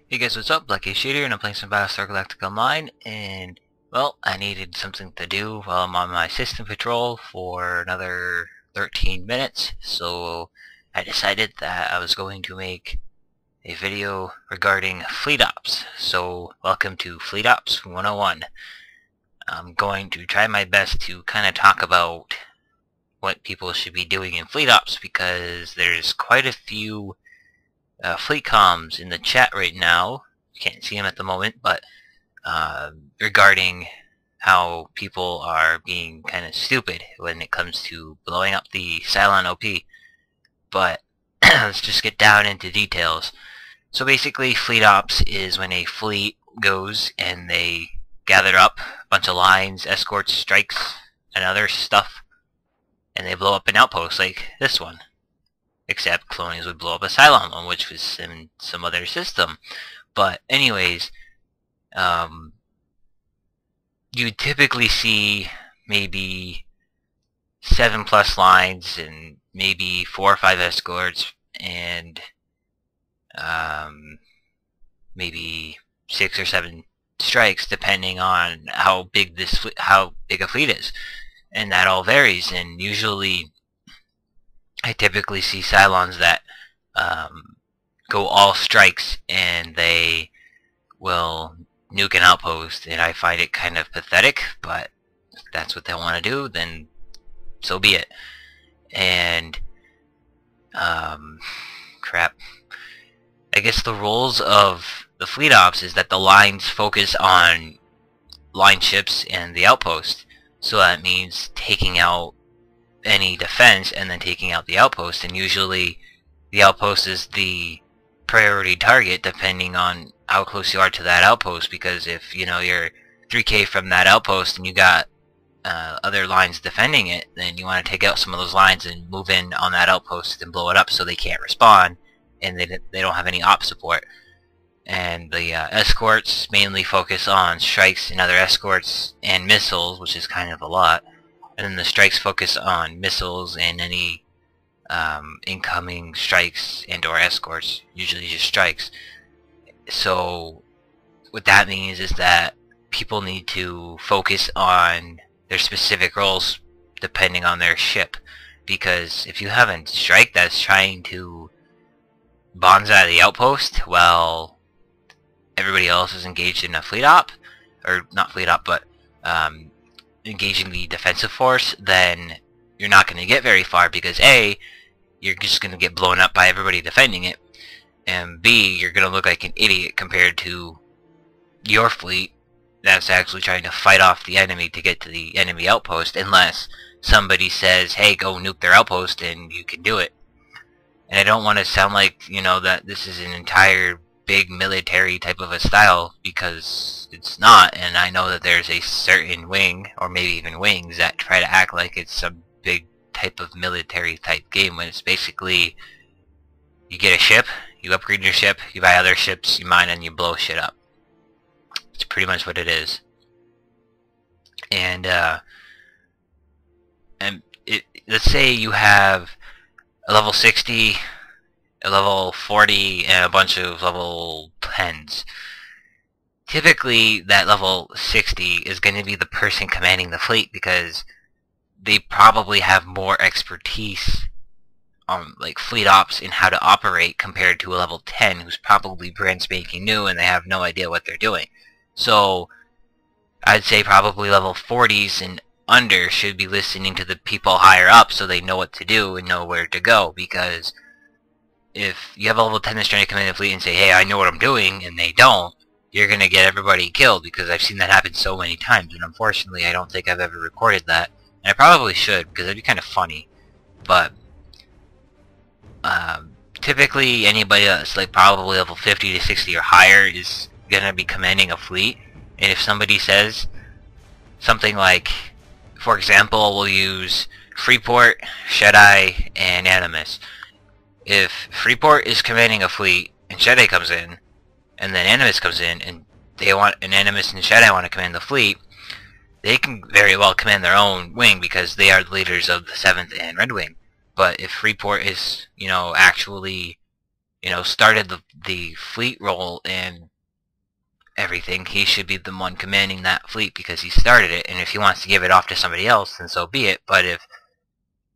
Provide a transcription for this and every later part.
Hey guys, what's up? BlacKAcESHADE here, and I'm playing some Battlestar Galactica Online, and, well, I needed something to do while I'm on my system patrol for another 13 minutes, so I decided that I was going to make a video regarding Fleet Ops. So, welcome to Fleet Ops 101. I'm going to try my best to kind of talk about what people should be doing in Fleet Ops, because there's quite a few fleet comms in the chat right now. You can't see them at the moment, but regarding how people are being kind of stupid when it comes to blowing up the Cylon OP. But let's just get down into details. So basically, fleet ops is when a fleet goes and they gather up a bunch of lines, escorts, strikes, and other stuff, and they blow up an outpost like this one. Except Colonials would blow up a Cylon one, which was in some other system. But anyways, you typically see maybe 7+ lines and maybe 4 or 5 escorts and maybe 6 or 7 strikes, depending on how big a fleet is, and that all varies. And usually, I typically see Cylons that go all strikes and they will nuke an outpost, and I find it kind of pathetic, but if that's what they want to do, then so be it. And crap. I guess the roles of the fleet ops is that the lines focus on line ships and the outpost, so that means taking out any defense and then taking out the outpost, and usually the outpost is the priority target depending on how close you are to that outpost, because if you're 3k from that outpost and you got other lines defending it, then you want to take out some of those lines and move in on that outpost and blow it up so they can't respawn and they don't have any op support. And the escorts mainly focus on strikes and other escorts and missiles, which is kind of a lot. And then the strikes focus on missiles and any incoming strikes and or escorts, usually just strikes. So what that means is that people need to focus on their specific roles depending on their ship, because if you have a strike that's trying to bonsai the outpost while everybody else is engaged in a fleet op, or not fleet op, but engaging the defensive force, then you're not going to get very far, because A, you're just going to get blown up by everybody defending it, and B, you're going to look like an idiot compared to your fleet that's actually trying to fight off the enemy to get to the enemy outpost, unless somebody says, hey, go nuke their outpost, and you can do it. And I don't want to sound like, that this is an entire big military type of a style, because it's not. And I know that there's a certain wing, or maybe even wings, that try to act like it's some big type of military type game, when it's basically you get a ship, you upgrade your ship, you buy other ships, you mine, and you blow shit up. It's pretty much what it is. And let's say you have a level 60, a level 40, and a bunch of level 10s. Typically, that level 60 is going to be the person commanding the fleet, because they probably have more expertise on like fleet ops and how to operate compared to a level 10 who's probably brand spanking new and they have no idea what they're doing. So I'd say probably level 40s and under should be listening to the people higher up so they know what to do and know where to go, because if you have a level 10 that's trying to come in the fleet and say, hey, I know what I'm doing, and they don't, you're going to get everybody killed, because I've seen that happen so many times, and unfortunately I don't think I've ever recorded that. And I probably should, because it'd be kind of funny. But typically anybody that's like probably level 50 to 60 or higher is going to be commanding a fleet. And if somebody says something like, for example, we'll use Freeport, Shedeye, and Animus. If Freeport is commanding a fleet and Shedeye comes in, and then Animus comes in, and Animus and Shedeye want to command the fleet, they can very well command their own wing, because they are the leaders of the 7th and Red Wing. But if Freeport is, actually, started the fleet roll and everything, he should be the one commanding that fleet because he started it. And if he wants to give it off to somebody else, then so be it. But if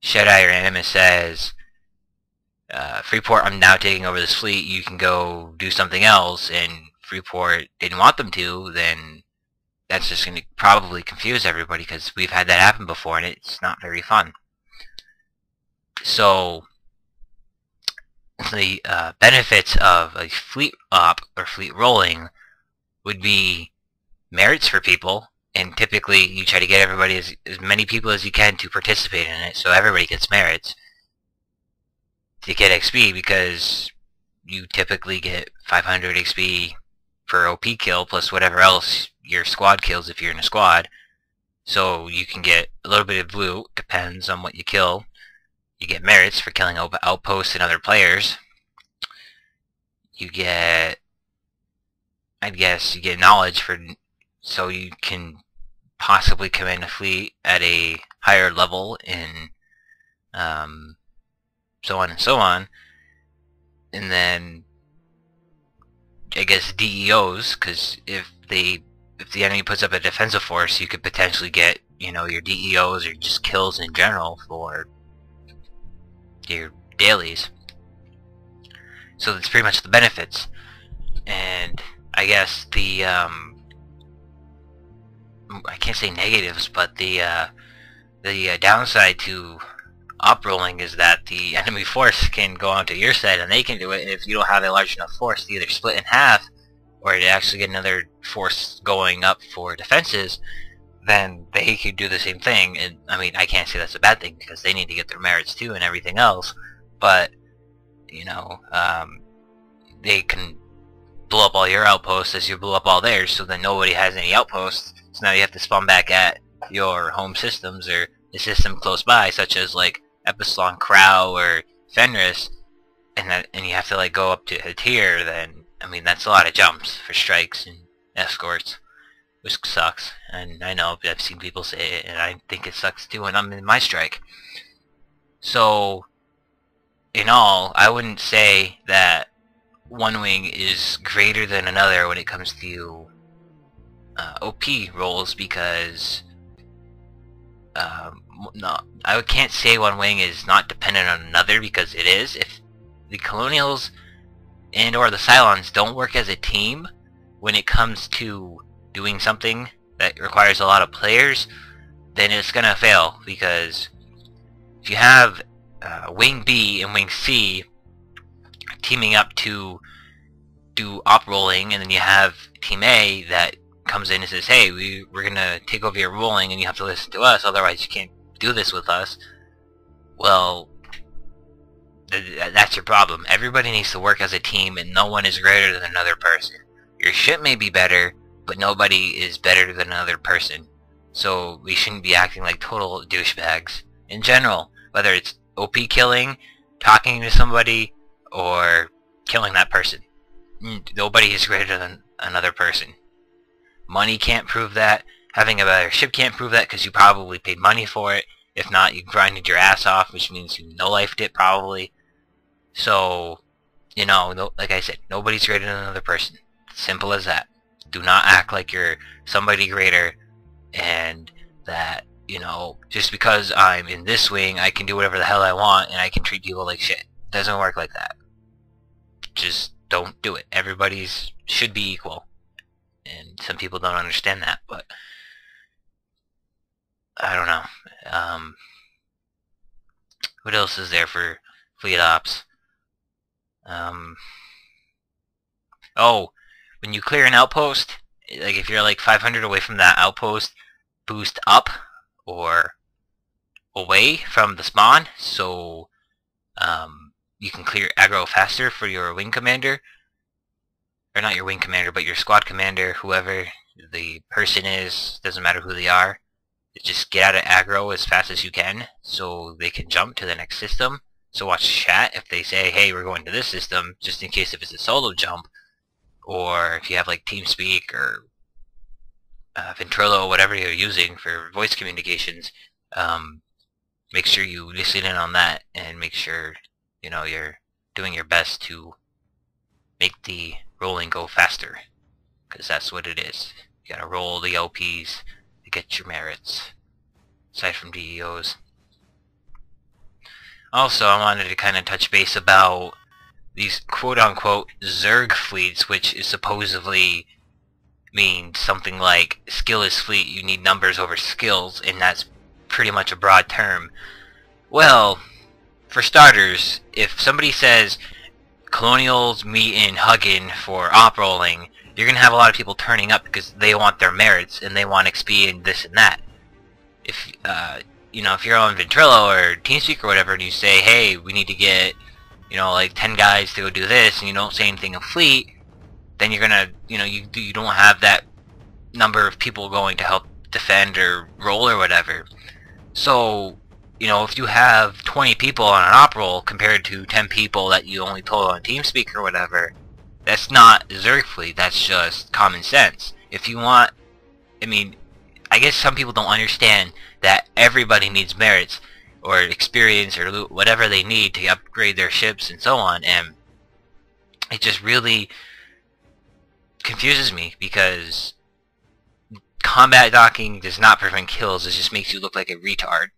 Shadai or Animus says, Freeport, I'm now taking over this fleet, you can go do something else, and Freeport didn't want them to, then that's just going to probably confuse everybody, because we've had that happen before, and it's not very fun. So, the benefits of a fleet op, or fleet rolling, would be merits for people, and typically you try to get everybody, as many people as you can to participate in it, so everybody gets merits to get XP, because you typically get 500 XP per OP kill plus whatever else your squad kills if you're in a squad. So you can get a little bit of loot, depends on what you kill. You get merits for killing outposts and other players. You get, I guess, you get knowledge so you can possibly command a fleet at a higher level in so on and so on. And then I guess DEOs, because if the enemy puts up a defensive force, you could potentially get, your DEOs or just kills in general for your dailies. So that's pretty much the benefits. And I guess the I can't say negatives, but the downside to op-rolling is that the enemy force can go onto your side and they can do it, and if you don't have a large enough force to either split in half or to actually get another force going up for defenses, then they could do the same thing. And I mean, I can't say that's a bad thing, because they need to get their merits too and everything else, but they can blow up all your outposts as you blow up all theirs, so then nobody has any outposts, so now you have to spawn back at your home systems or the system close by, such as like Epsilon Crow or Fenris, and you have to like go up to a tier. Then I mean, that's a lot of jumps for strikes and escorts, which sucks. And I know I've seen people say it, and I think it sucks too when I'm in my strike. So in all, I wouldn't say that one wing is greater than another when it comes to OP rolls, because no, I can't say one wing is not dependent on another, because it is. If the Colonials and or the Cylons don't work as a team when it comes to doing something that requires a lot of players, then it's gonna fail, because if you have Wing B and Wing C teaming up to do op rolling, and then you have Team A that comes in and says, hey, we're gonna take over your rolling and you have to listen to us, otherwise you can't do this with us, well, that's your problem. Everybody needs to work as a team, and no one is greater than another person. Your ship may be better, but nobody is better than another person. So we shouldn't be acting like total douchebags in general, whether it's OP killing, talking to somebody, or killing that person. Nobody is greater than another person. Money can't prove that. Having a better ship can't prove that, because you probably paid money for it. If not, you grinded your ass off, which means you no-lifed it probably. So, like I said, nobody's greater than another person. Simple as that. Do not act like you're somebody greater, and that, just because I'm in this wing, I can do whatever the hell I want, and I can treat people like shit. It doesn't work like that. Just don't do it. Everybody should be equal. And some people don't understand that, but I don't know. What else is there for fleet ops? Oh, when you clear an outpost, like if you're like 500 away from that outpost, boost up or away from the spawn, so you can clear aggro faster for your wing commander. Or not your wing commander, but your squad commander, whoever the person is, doesn't matter who they are. Just get out of aggro as fast as you can, so they can jump to the next system. So watch chat if they say, hey, we're going to this system, just in case if it's a solo jump, or if you have like TeamSpeak or Ventrilo, whatever you're using for voice communications, make sure you listen in on that, and make sure, you're doing your best to make the rolling go faster, because that's what it is. You gotta roll the LPs to get your merits, aside from DEOs. Also, I wanted to kind of touch base about these quote-unquote Zerg fleets, which is supposedly means something like skill is fleet, you need numbers over skills, and that's pretty much a broad term. Well, for starters, if somebody says Colonials meet in Huggin for op rolling, you're going to have a lot of people turning up because they want their merits and they want XP and this and that. If, if you're on Ventrilo or TeamSpeak or whatever and you say, hey, we need to get, like 10 guys to go do this, and you don't say anything of fleet, then you're going to, you don't have that number of people going to help defend or roll or whatever. So, if you have 20 people on an op roll compared to 10 people that you only told on TeamSpeak or whatever, that's not Zerg fleet, that's just common sense. If you want, I guess some people don't understand that everybody needs merits or experience or loot, whatever they need to upgrade their ships and so on, and it just really confuses me because combat docking does not prevent kills, it just makes you look like a retard.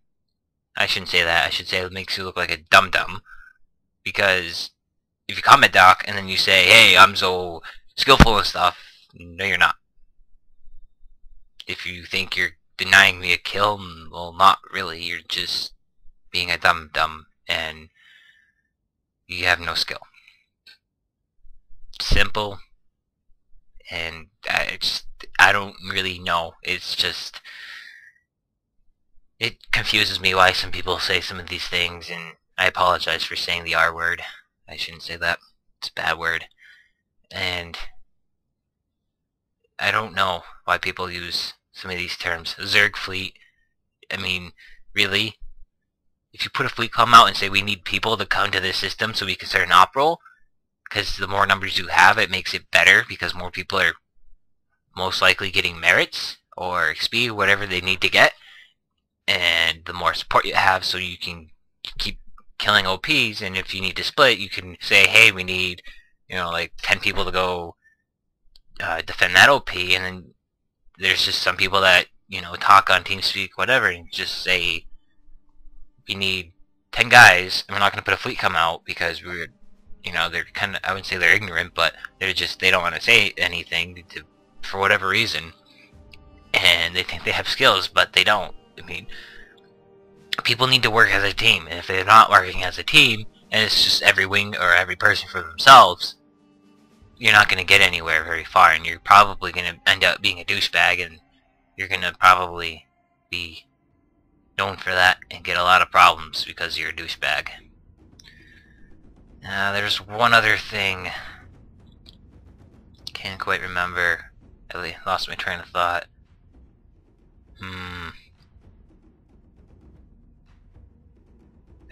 I shouldn't say that, I should say it makes you look like a dum-dum, because if you combat dock and then you say, hey, I'm so skillful and stuff, no you're not. If you think you're denying me a kill, well, not really, you're just being a dum-dum and you have no skill. Simple, and I don't really know, it's just, it confuses me why some people say some of these things, and I apologize for saying the R word. I shouldn't say that. It's a bad word. And I don't know why people use some of these terms. Zerg fleet, really? If you put a fleet come out and say we need people to come to this system so we can start an op roll, because the more numbers you have, it makes it better because more people are most likely getting merits or XP, whatever they need to get. And the more support you have, so you can keep killing OPs, and if you need to split, you can say, hey, we need, like 10 people to go defend that OP, and then there's just some people that, talk on TeamSpeak, whatever, and just say, we need 10 guys, and we're not going to put a fleet come out because we're, they're kind of, I wouldn't say they're ignorant, but they don't want to say anything for whatever reason, and they think they have skills, but they don't. People need to work as a team, and if they're not working as a team, and it's just every wing or every person for themselves, you're not going to get anywhere very far, and you're probably going to end up being a douchebag, and you're going to probably be known for that and get a lot of problems because you're a douchebag. There's one other thing. Can't quite remember. I lost my train of thought.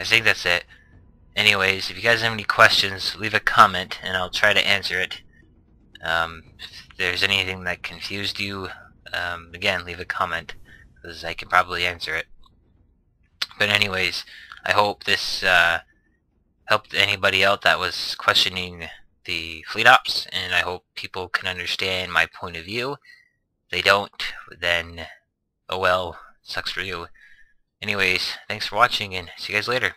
I think that's it. Anyways, if you guys have any questions, leave a comment and I'll try to answer it. If there's anything that confused you, again, leave a comment, because I can probably answer it. But anyways, I hope this helped anybody out that was questioning the fleet ops, and I hope people can understand my point of view. If they don't, then, oh well, sucks for you. Anyways, thanks for watching, and see you guys later.